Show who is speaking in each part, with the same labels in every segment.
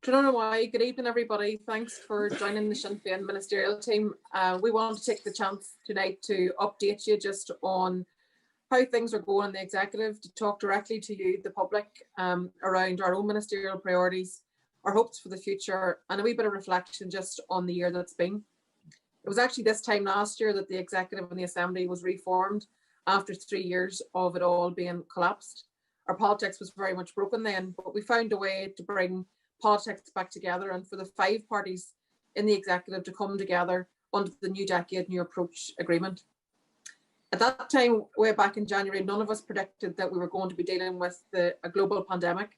Speaker 1: Good evening, everybody. Thanks for joining the Sinn Féin ministerial team. We want to take the chance tonight to update you just on how things are going in the executive, to talk directly to you, the public, around our own ministerial priorities, our hopes for the future, and a wee bit of reflection just on the year that's been. It was actually this time last year that the executive and the assembly was reformed after 3 years of it all being collapsed. Our politics was very much broken then, but we found a way to bring politics back together and for the 5 parties in the executive to come together under the New Decade, New Approach agreement. At that time, way back in January, none of us predicted that we were going to be dealing with a global pandemic,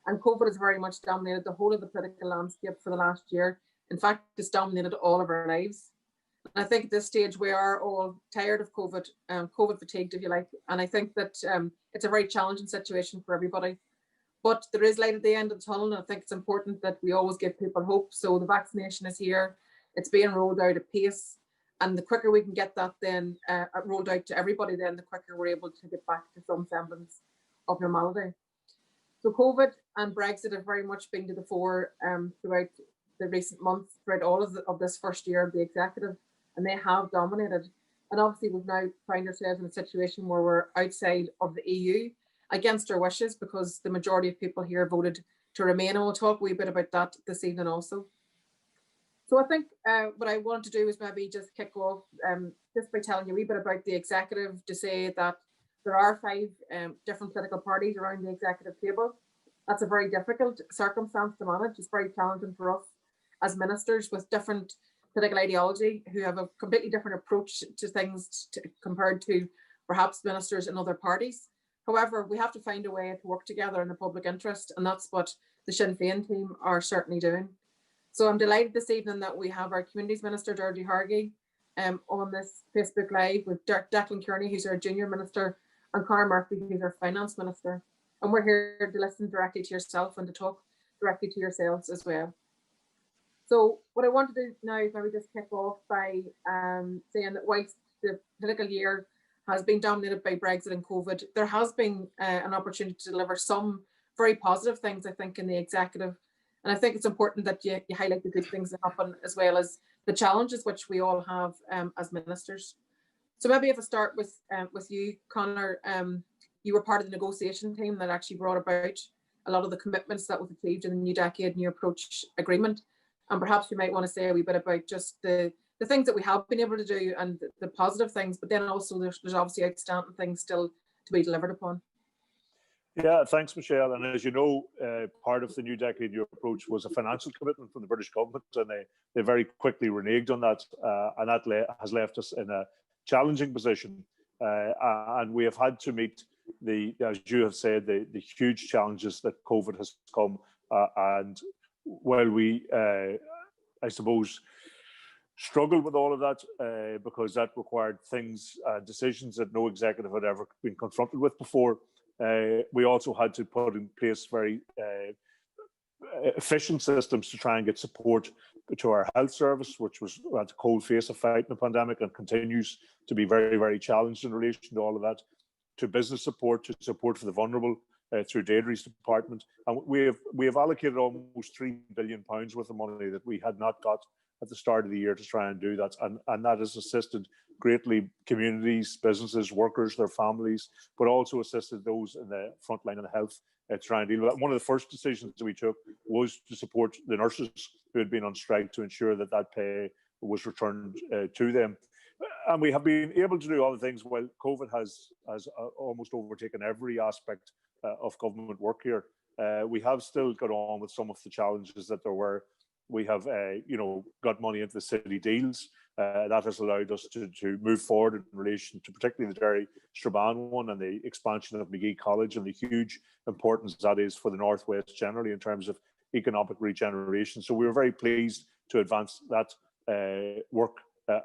Speaker 1: and COVID has very much dominated the whole of the political landscape for the last year. In fact, it's dominated all of our lives. And I think at this stage we are all tired of COVID, COVID fatigued, if you like, and I think that it's a very challenging situation for everybody. But there is light at the end of the tunnel, and I think it's important that we always give people hope. So the vaccination is here, it's being rolled out at pace, and the quicker we can get that then rolled out to everybody, then the quicker we're able to get back to some semblance of normality. So COVID and Brexit have very much been to the fore throughout the recent months, throughout all of this first year of the executive, and they have dominated. And obviously we've now found ourselves in a situation where we're outside of the EU, against our wishes, because the majority of people here voted to remain, and we'll talk a wee bit about that this evening also. So I think what I want to do is maybe just kick off just by telling you a wee bit about the executive, to say that there are 5 different political parties around the executive table. That's a very difficult circumstance to manage. It's very challenging for us as ministers with different political ideology who have a completely different approach to things compared to perhaps ministers in other parties. However, we have to find a way to work together in the public interest, and that's what the Sinn Féin team are certainly doing. So I'm delighted this evening that we have our Communities Minister, Derdy Hargey, on this Facebook Live with Declan Kearney, who's our Junior Minister, and Conor Murphy, who's our Finance Minister. And we're here to listen directly to yourself and to talk directly to yourselves as well. So what I want to do now is maybe just kick off by saying that whilst the political year has been dominated by Brexit and COVID, there has been an opportunity to deliver some very positive things, I think, in the executive. And I think it's important that you highlight the good things that happen, as well as the challenges which we all have as ministers. So maybe if I start with you, Conor, you were part of the negotiation team that actually brought about a lot of the commitments that was achieved in the New Decade, New Approach agreement. And perhaps you might want to say a wee bit about just the things that we have been able to do and the positive things, but then also there's obviously outstanding things still to be delivered upon.
Speaker 2: Yeah, thanks, Michelle. And as you know, part of the New Decade New Approach was a financial commitment from the British government, and they very quickly reneged on that, and that has left us in a challenging position. And we have had to meet as you have said, the huge challenges that COVID has come. And while we, I suppose, struggled with all of that because that required decisions that no executive had ever been confronted with before. We also had to put in place very efficient systems to try and get support to our health service, which was at the cold face of fighting the pandemic and continues to be very, very challenged in relation to all of that, to business support, to support for the vulnerable through Deirdre's department. And we have allocated almost £3 billion worth of money that we had not got at the start of the year to try and do that. And that has assisted greatly communities, businesses, workers, their families, but also assisted those in the front line of the health to try and deal with that. One of the first decisions that we took was to support the nurses who had been on strike, to ensure that that pay was returned to them. And we have been able to do other things. While COVID has almost overtaken every aspect of government work here, we have still got on with some of the challenges that there were. We have, got money into the city deals. That has allowed us to move forward in relation to particularly the Derry Strabane one and the expansion of McGee College and the huge importance that is for the Northwest generally in terms of economic regeneration. So we were very pleased to advance that work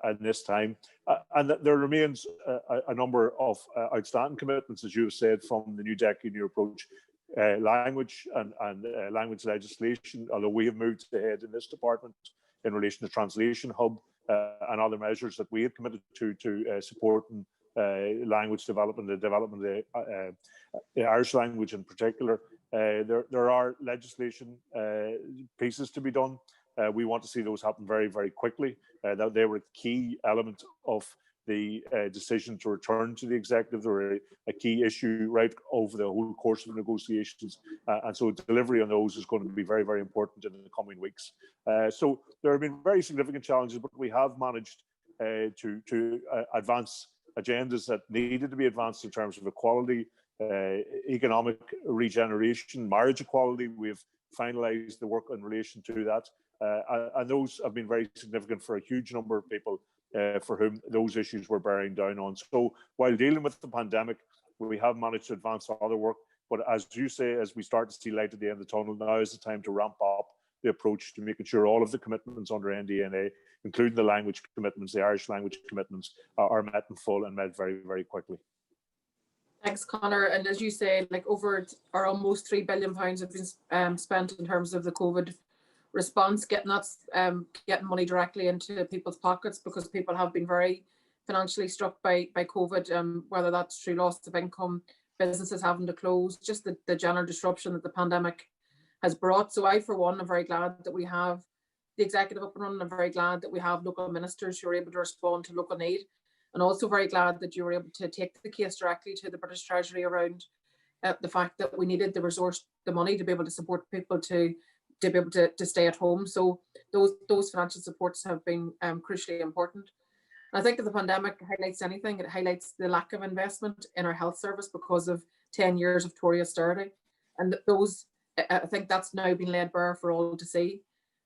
Speaker 2: at this time. And there remains a number of outstanding commitments, as you have said, from the New Decade New Approach. Language and language legislation, although we have moved ahead in this department in relation to Translation Hub and other measures that we have committed to supporting language development, the development of the Irish language in particular. There are legislation pieces to be done. We want to see those happen very, very quickly. That they were a key element of the decision to return to the executive. They were a key issue right over the whole course of the negotiations. And so delivery on those is going to be very, very important in the coming weeks. So there have been very significant challenges, but we have managed to advance agendas that needed to be advanced in terms of equality, economic regeneration, marriage equality. We've finalised the work in relation to that. And those have been very significant for a huge number of people for whom those issues were bearing down on. So while dealing with the pandemic, we have managed to advance other work. But as you say, as we start to see light at the end of the tunnel, now is the time to ramp up the approach to making sure all of the commitments under NDNA, including the language commitments, the Irish language commitments, are met in full and met very, very quickly.
Speaker 1: Thanks, Conor. And as you say, like over or almost £3 billion have been spent in terms of the COVID response, getting money directly into people's pockets, because people have been very financially struck by COVID, whether that's through loss of income, businesses having to close, just the general disruption that the pandemic has brought. So I, for one, am very glad that we have the executive up and running. I'm very glad that we have local ministers who are able to respond to local need, and also very glad that you were able to take the case directly to the British Treasury around the fact that we needed the money to be able to support people to be able to stay at home. So those financial supports have been crucially important. And I think if the pandemic highlights anything, it highlights the lack of investment in our health service because of 10 years of Tory austerity. And I think that's now been laid bare for all to see.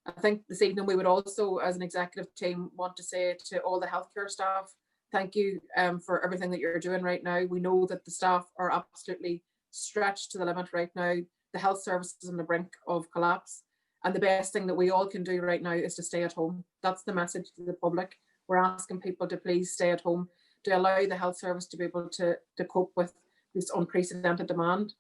Speaker 1: I think this evening we would also, as an executive team, want to say to all the healthcare staff, thank you for everything that you're doing right now. We know that the staff are absolutely stretched to the limit right now. The health service is on the brink of collapse. And the best thing that we all can do right now is to stay at home. That's the message to the public. We're asking people to please stay at home, to allow the health service to be able to cope with this unprecedented demand.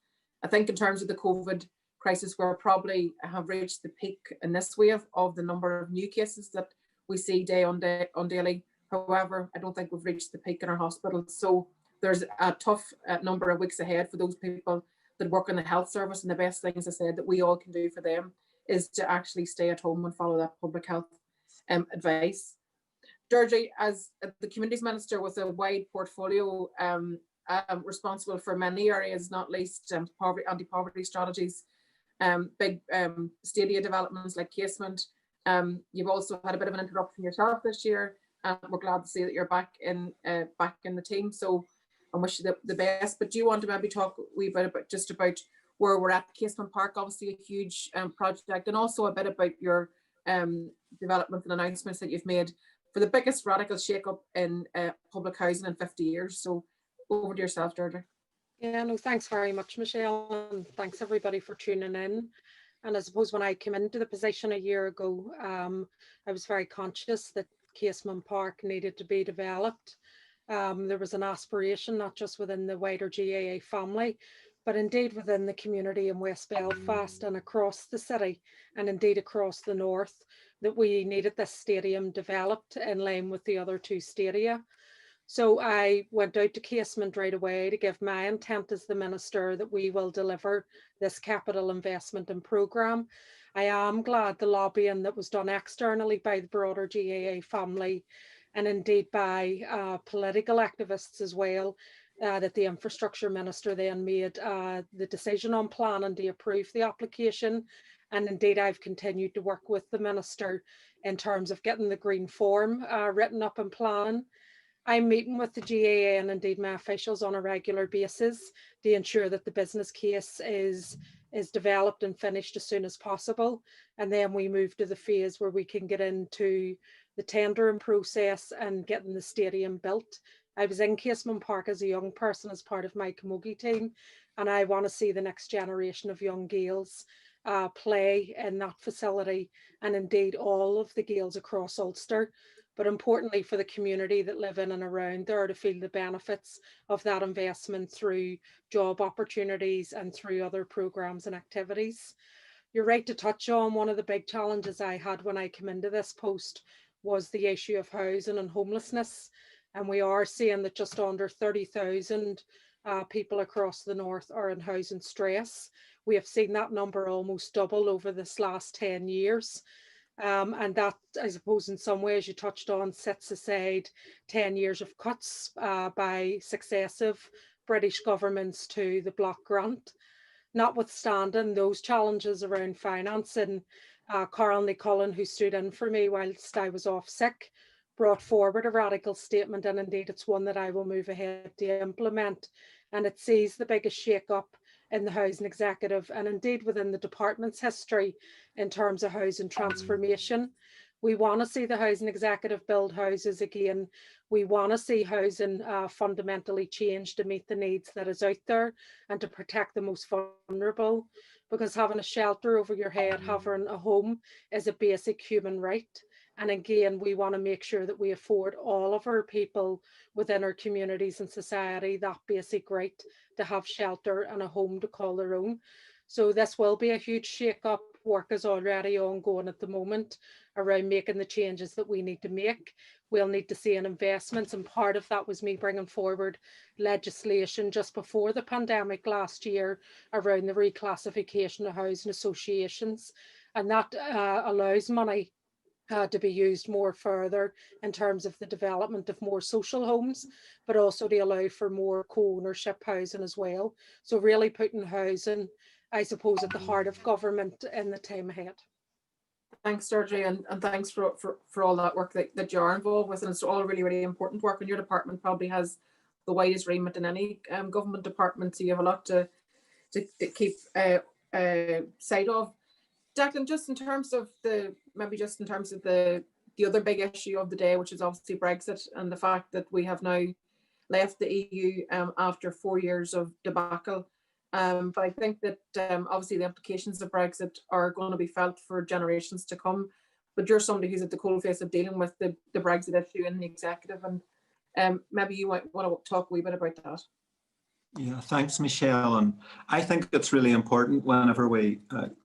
Speaker 1: I think in terms of the COVID crisis, we're probably have reached the peak in this wave of the number of new cases that we see day on daily. However, I don't think we've reached the peak in our hospitals. So there's a tough number of weeks ahead for those people that work in the health service. And the best thing, as I said, that we all can do for them is to actually stay at home and follow that public health advice. Deirdre, as the Communities Minister with a wide portfolio responsible for many areas, not least anti-poverty strategies, big stadia developments like casement. You've also had a bit of an interruption yourself this year. We're glad to see that you're back in the team. So I wish you the best. But do you want to maybe talk a wee bit about where we're at? Casement Park, obviously a huge project, and also a bit about your development and announcements that you've made for the biggest radical shake-up in public housing in 50 years. So over to yourself, Deirdre.
Speaker 3: Yeah, no, thanks very much, Michelle, and thanks everybody for tuning in. And I suppose when I came into the position a year ago, I was very conscious that Casement Park needed to be developed. There was an aspiration, not just within the wider GAA family, but indeed within the community in West Belfast and across the city, and indeed across the north, that we needed this stadium developed in line with the other two stadia. So I went out to Casement right away to give my intent as the Minister that we will deliver this capital investment and programme. I am glad the lobbying that was done externally by the broader GAA family, and indeed by political activists as well, that the Infrastructure Minister then made the decision on planning to approve the application. And indeed, I've continued to work with the Minister in terms of getting the green form written up and planning. I'm meeting with the GAA and indeed my officials on a regular basis to ensure that the business case is developed and finished as soon as possible. And then we move to the phase where we can get into the tendering process and getting the stadium built. I was in Casement Park as a young person as part of my camogie team, and I want to see the next generation of young Gaels play in that facility, and indeed all of the Gaels across Ulster. But importantly for the community that live in and around there to feel the benefits of that investment through job opportunities and through other programmes and activities. You're right to touch on one of the big challenges I had when I came into this post was the issue of housing and homelessness. And we are seeing that just under 30,000 people across the north are in housing stress. we have seen that number almost double over this last 10 years. And that, I suppose, in some ways you touched on, sets aside 10 years of cuts by successive British governments to the block grant. Notwithstanding those challenges around financing, Carol Cullen, who stood in for me whilst I was off sick, brought forward a radical statement, and indeed it's one that I will move ahead to implement. And it sees the biggest shake-up in the housing executive and indeed within the department's history in terms of housing transformation. We want to see the housing executive build houses again. We want to see housing fundamentally change to meet the needs that is out there and to protect the most vulnerable, because having a shelter over your head, having a home, is a basic human right. And again, we want to make sure that we afford all of our people within our communities and society that basic right to have shelter and a home to call their own. So this will be a huge shake-up. Work is already ongoing at the moment around making the changes that we need to make. We'll need to see an investments, and part of that was me bringing forward legislation just before the pandemic last year around the reclassification of housing associations, and that allows money to be used more further in terms of the development of more social homes, but also to allow for more co-ownership housing as well. So really putting housing, I suppose, at the heart of government in the time ahead.
Speaker 1: Thanks, Deirdre, and thanks for all that work that you are involved with. And it's all really, really important work. And your department probably has the widest remit in any government department. So you have a lot to keep sight of. Declan, just in terms of the other big issue of the day, which is obviously Brexit and the fact that we have now left the EU after 4 years of debacle. But I think that obviously the implications of Brexit are going to be felt for generations to come. But you're somebody who's at the coalface of dealing with the Brexit issue in the executive, and maybe you might want to talk a wee bit about that.
Speaker 4: Yeah, thanks, Michelle. And I think it's really important whenever we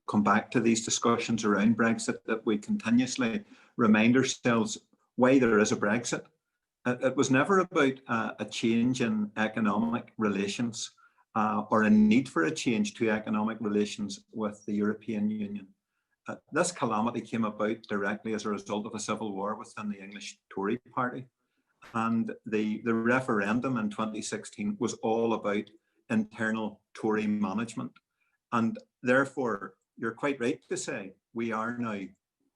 Speaker 4: come back to these discussions around Brexit that we continuously remind ourselves why there is a Brexit. It was never about a change in economic relations or a need for a change to economic relations with the European Union. This calamity came about directly as a result of a civil war within the English Tory party. And the referendum in 2016 was all about internal Tory management. And therefore, you're quite right to say we are now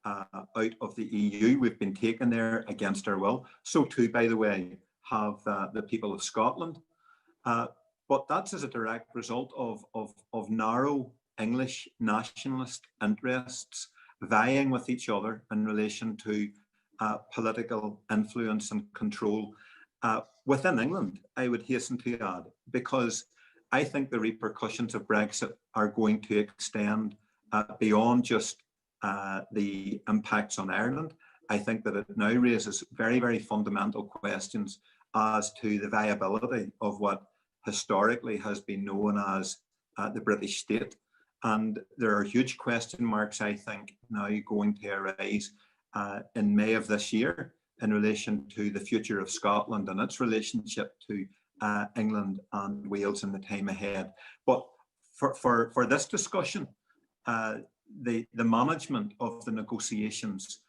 Speaker 4: out of the EU. We've been taken there against our will. So too, by the way, have the people of Scotland. But that's as a direct result of narrow English nationalist interests vying with each other in relation to political influence and control within England, I would hasten to add, because I think the repercussions of Brexit are going to extend beyond just the impacts on Ireland. I think that it now raises very, very fundamental questions as to the viability of what historically has been known as the British state. And there are huge question marks, I think, now going to arise in May of this year in relation to the future of Scotland and its relationship to England and Wales in the time ahead. But for this discussion, the management of the negotiations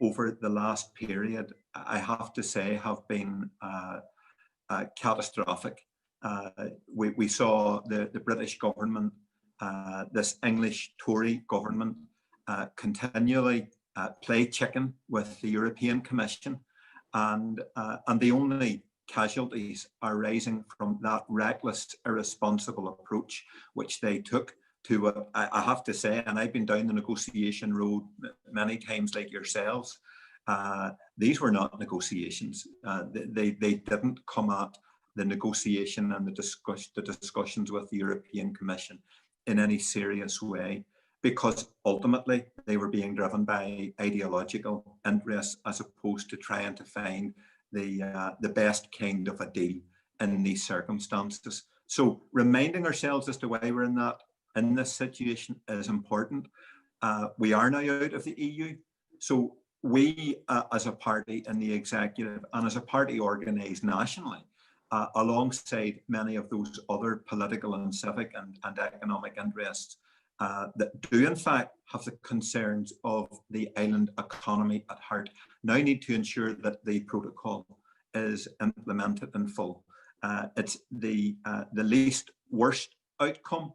Speaker 4: over the last period, I have to say, have been catastrophic. We saw the British government, this English Tory government, continually play chicken with the European Commission, and the only casualties are rising from that reckless, irresponsible approach which they took to what I have to say, and I've been down the negotiation road many times like yourselves. These were not negotiations. They didn't come at the negotiation and the discussions with the European Commission in any serious way, because ultimately they were being driven by ideological interests as opposed to trying to find the best kind of a deal in these circumstances. So reminding ourselves as to why we're in this situation is important. We are now out of the EU. So we as a party in the executive and as a party organised nationally alongside many of those other political and civic and economic interests that do in fact have the concerns of the island economy at heart, now need to ensure that the protocol is implemented in full. It's the least worst outcome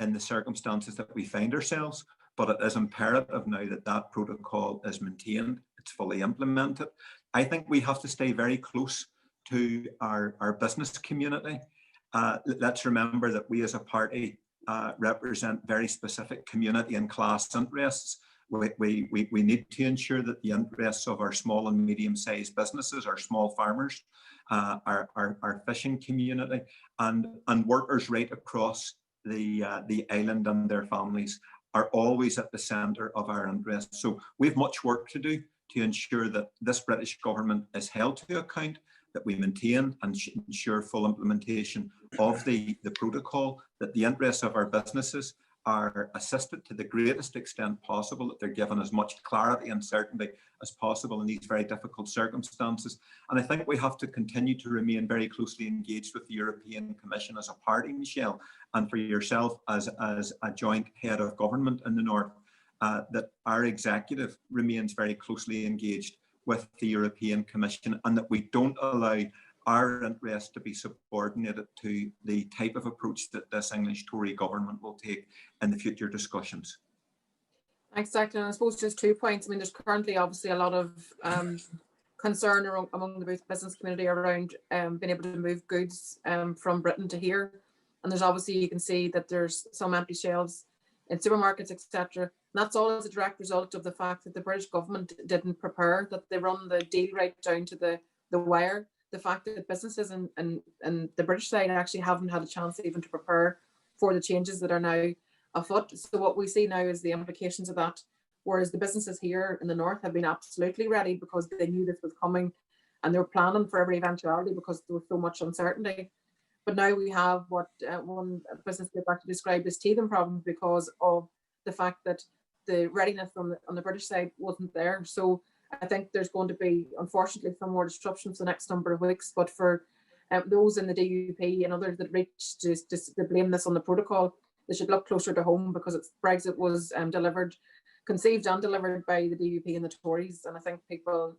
Speaker 4: in the circumstances that we find ourselves, but it is imperative now that that protocol is maintained, it's fully implemented. I think we have to stay very close to our business community. Let's remember that we as a party represent very specific community and class interests. We need to ensure that the interests of our small and medium-sized businesses, our small farmers, our fishing community, and workers right across the island and their families are always at the centre of our interests. So we have much work to do to ensure that this British government is held to account, that we maintain and ensure full implementation of the protocol, that the interests of our businesses are assisted to the greatest extent possible, that they're given as much clarity and certainty as possible in these very difficult circumstances. And I think we have to continue to remain very closely engaged with the European Commission as a party, Michelle, and for yourself as a joint head of government in the North, that our executive remains very closely engaged with the European Commission, and that we don't allow our interests to be subordinated to the type of approach that this English Tory government will take in the future discussions.
Speaker 1: Thanks, Declan. I suppose just 2 points. I mean, there's currently obviously a lot of concern among the business community around being able to move goods from Britain to here. And there's obviously, you can see that there's some empty shelves in supermarkets, etc. And that's all as a direct result of the fact that the British government didn't prepare, that they run the deal right down to the wire. The fact that businesses and the British side actually haven't had a chance even to prepare for the changes that are now afoot. So what we see now is the implications of that, whereas the businesses here in the North have been absolutely ready because they knew this was coming and they were planning for every eventuality because there was so much uncertainty. But now we have what one business group actually described as teething problems because of the fact that the readiness on the British side wasn't there. So I think there's going to be, unfortunately, some more disruptions the next number of weeks. But for those in the DUP and others that reach to blame this on the protocol, they should look closer to home because Brexit was conceived and delivered by the DUP and the Tories, and I think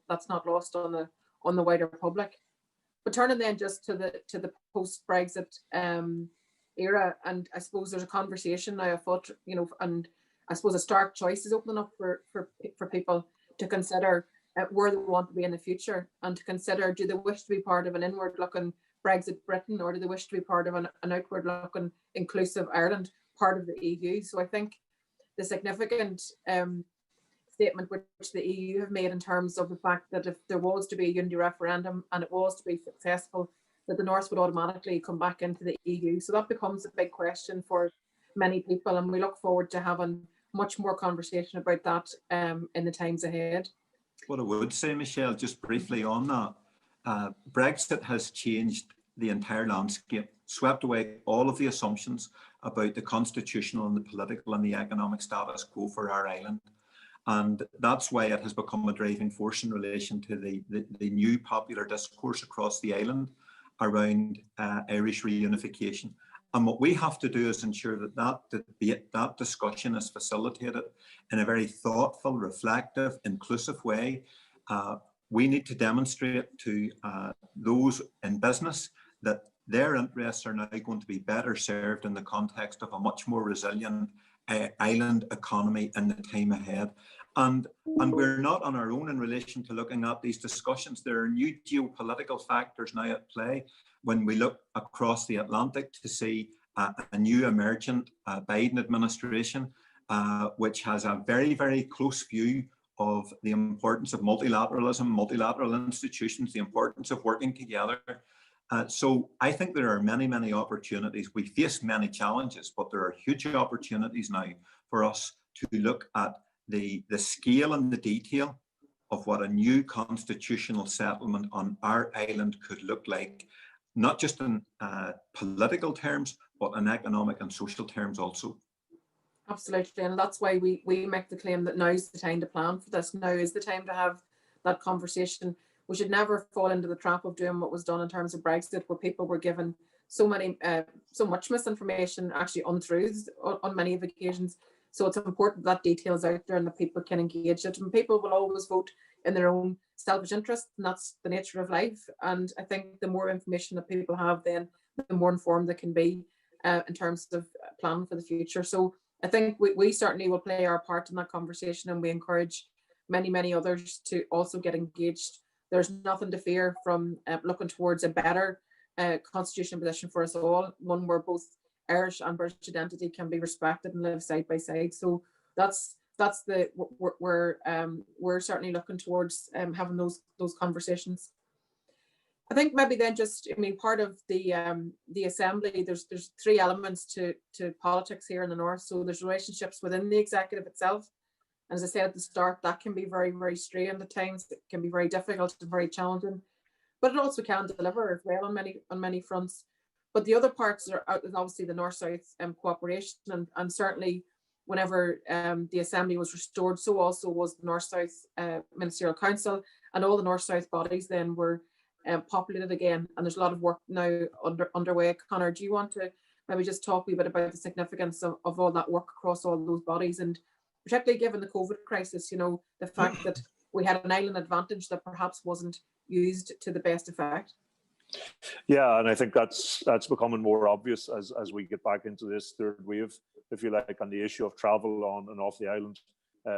Speaker 1: that's not lost on the wider public. But turning then just to the post-Brexit era, and I suppose there's a conversation now afoot, and I suppose a stark choice is opening up for people to consider where they want to be in the future, and to consider, do they wish to be part of an inward-looking Brexit Britain, or do they wish to be part of an outward-looking inclusive Ireland, part of the EU? So I think the significant statement which the EU have made in terms of the fact that if there was to be a unity referendum and it was to be successful, that the North would automatically come back into the EU. So that becomes a big question for many people, and we look forward to having much more conversation about that in the times ahead.
Speaker 4: What I would say, Michelle, just briefly on that, Brexit has changed the entire landscape, swept away all of the assumptions about the constitutional and the political and the economic status quo for our island. And that's why it has become a driving force in relation to the new popular discourse across the island around Irish reunification. And what we have to do is ensure that debate, that discussion is facilitated in a very thoughtful, reflective, inclusive way. We need to demonstrate to those in business that their interests are now going to be better served in the context of a much more resilient island economy in the time ahead. And we're not on our own in relation to looking at these discussions. There are new geopolitical factors now at play when we look across the Atlantic to see a new emergent Biden administration, which has a very, very close view of the importance of multilateralism, multilateral institutions, the importance of working together. So I think there are many, many opportunities. We face many challenges, but there are huge opportunities now for us to look at the scale and the detail of what a new constitutional settlement on our island could look like, not just in political terms, but in economic and social terms also.
Speaker 1: Absolutely, and that's why we make the claim that now's the time to plan for this. Now is the time to have that conversation. we should never fall into the trap of doing what was done in terms of Brexit, where people were given so much misinformation, actually untruths on many of occasions. So it's important that detail is out there and that people can engage it. And people will always vote in their own selfish interest, and that's the nature of life. And I think the more information that people have, then the more informed they can be in terms of planning for the future. So I think we certainly will play our part in that conversation, and we encourage many others to also get engaged. There's nothing to fear from looking towards a better constitutional position for us all, one where both Irish and British identity can be respected and live side by side. So that's we're certainly looking towards having those conversations. I think maybe then just, I mean, part of the assembly, there's three elements to politics here in the north. So there's relationships within the executive itself. And as I said at the start, that can be very strained at times. It can be very difficult and very challenging, but it also can deliver as well on many fronts. But the other parts are obviously the north-south cooperation, and certainly whenever the assembly was restored, so also was the north-south ministerial council, and all the north-south bodies then were populated again. And there's a lot of work now underway. Conor, do you want to maybe just talk a wee bit about the significance of all that work across all those bodies, and particularly given the COVID crisis, you know, the fact that we had an island advantage that perhaps wasn't used to the best effect?
Speaker 2: Yeah, and I think that's becoming more obvious as we get back into this third wave, if you like, and the issue of travel on and off the island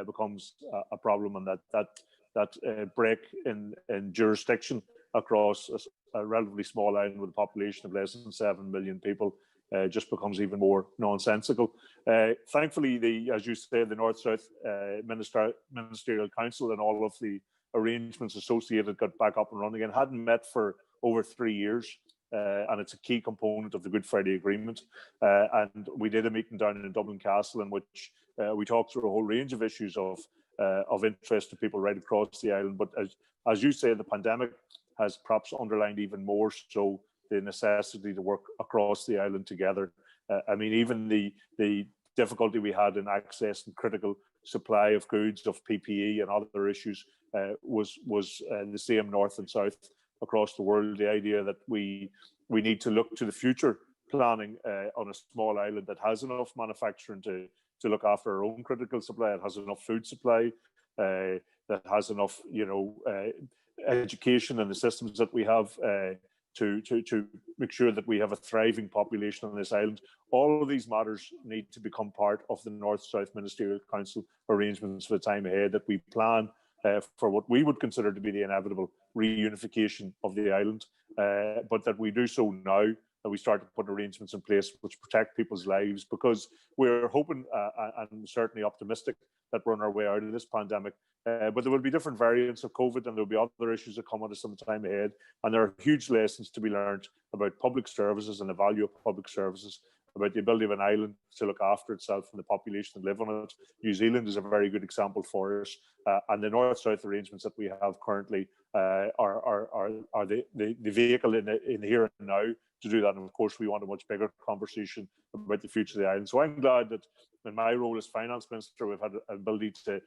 Speaker 2: becomes a problem, and that break in jurisdiction across a relatively small island with a population of less than 7 million people just becomes even more nonsensical. Thankfully, as you say, the North-South Ministerial Council and all of the arrangements associated got back up and running and hadn't met for over 3 years, and it's a key component of the Good Friday Agreement. And we did a meeting down in Dublin Castle in which we talked through a whole range of issues of interest to people right across the island. But as you say, the pandemic has perhaps underlined even more so the necessity to work across the island together. I mean, even the difficulty we had in accessing critical supply of goods, of PPE and other issues was the same north and south across the world. The idea that we need to look to the future planning on a small island that has enough manufacturing to look after our own critical supply, it has enough food supply, that has enough, education and the systems that we have to make sure that we have a thriving population on this island. All of these matters need to become part of the North-South Ministerial Council arrangements for the time ahead, that we plan for what we would consider to be the inevitable reunification of the island, but that we do so now, that we start to put arrangements in place which protect people's lives, because we're hoping and certainly optimistic that we're on our way out of this pandemic. But there will be different variants of COVID, and there will be other issues that come at us some time ahead. And there are huge lessons to be learned about public services and the value of public services, about the ability of an island to look after itself and the population that live on it. New Zealand is a very good example for us. And the North-South arrangements that we have currently are the vehicle in the here and now to do that. And of course, we want a much bigger conversation about the future of the island. So I'm glad that in my role as finance minister, we've had an ability to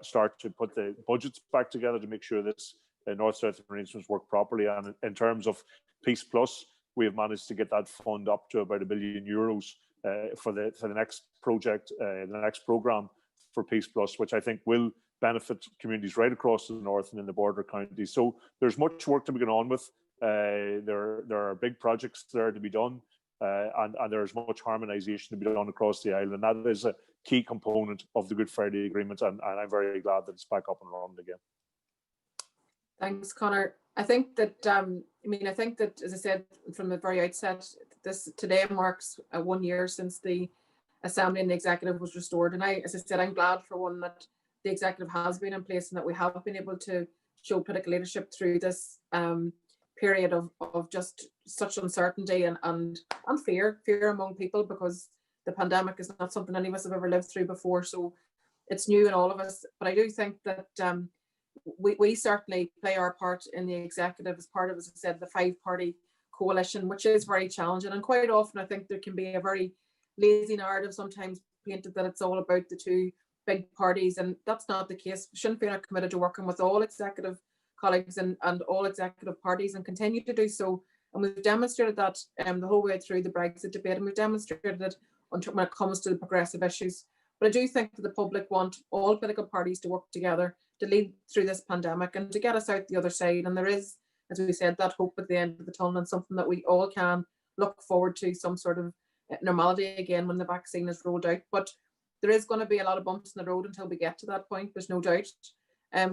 Speaker 2: start to put the budgets back together to make sure this North-South arrangements work properly. And in terms of Peace Plus, we have managed to get that fund up to about €1 billion for the next project, the next programme for Peace Plus, which I think will benefit communities right across the north and in the border counties. So there's much work to be going on with. There are big projects there to be done, and there's much harmonisation to be done across the island. And that is a key component of the Good Friday Agreement, and I'm very glad that it's back up and running again.
Speaker 1: Thanks, Conor. I think that, as I said from the very outset, this today marks 1 year since the Assembly and the Executive was restored. And as I said, I'm glad for one that the Executive has been in place and that we have been able to show political leadership through this period of just such uncertainty and fear among people, because the pandemic is not something any of us have ever lived through before. So it's new in all of us. But I do think that we certainly play our part in the Executive as part of, as I said, the 5-party coalition, which is very challenging. And quite often I think there can be a very lazy narrative sometimes painted that it's all about the two big parties, and that's not the case. Sinn Féin are committed to working with all Executive colleagues and all executive parties, and continue to do so. And we've demonstrated that the whole way through the Brexit debate, and we've demonstrated it when it comes to the progressive issues. But I do think that the public want all political parties to work together to lead through this pandemic and to get us out the other side. And there is, as we said, that hope at the end of the tunnel, and something that we all can look forward to, some sort of normality again when the vaccine is rolled out. But there is going to be a lot of bumps in the road until we get to that point, there's no doubt.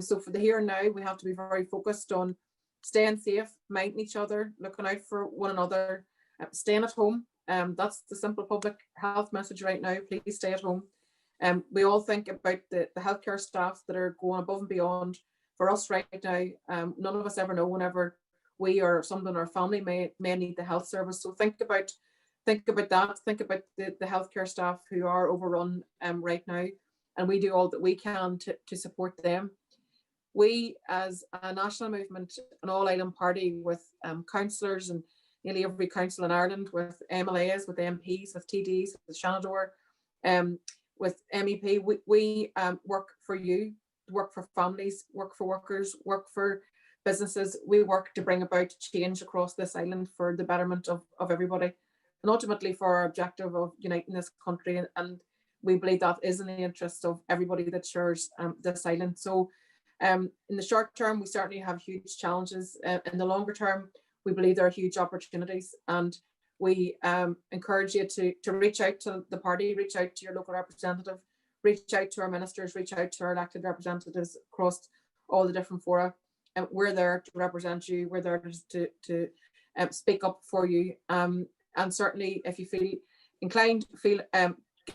Speaker 1: So for the here and now, we have to be very focused on staying safe, minding each other, looking out for one another, staying at home. That's the simple public health message right now. Please stay at home. We all think about the healthcare staff that are going above and beyond for us right now. None of us ever know whenever we or someone in our family may need the health service. So think about that. Think about the healthcare staff who are overrun right now, and we do all that we can to support them. We, as a national movement, an all-Ireland party with councillors and nearly every council in Ireland, with MLAs, with MPs, with TDs, with Shanador, with MEP, we work for you, work for families, work for workers, work for businesses. We work to bring about change across this island for the betterment of everybody, and ultimately for our objective of uniting this country. And we believe that is in the interest of everybody that shares this island. So in the short term, we certainly have huge challenges. In the longer term, we believe there are huge opportunities, and we encourage you to reach out to the party, reach out to your local representative, reach out to our ministers, reach out to our elected representatives across all the different fora. And we're there to represent you. We're there to speak up for you. And certainly, if you feel inclined,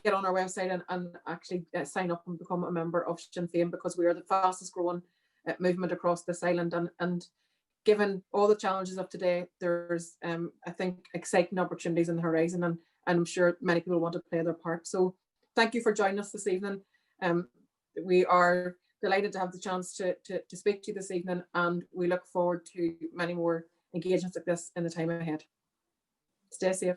Speaker 1: get on our website and actually sign up and become a member of Sinn Féin, because we are the fastest growing movement across this island. And given all the challenges of today, there's, I think, exciting opportunities on the horizon, and I'm sure many people want to play their part. So thank you for joining us this evening. We are delighted to have the chance to speak to you this evening, and we look forward to many more engagements like this in the time ahead. Stay safe.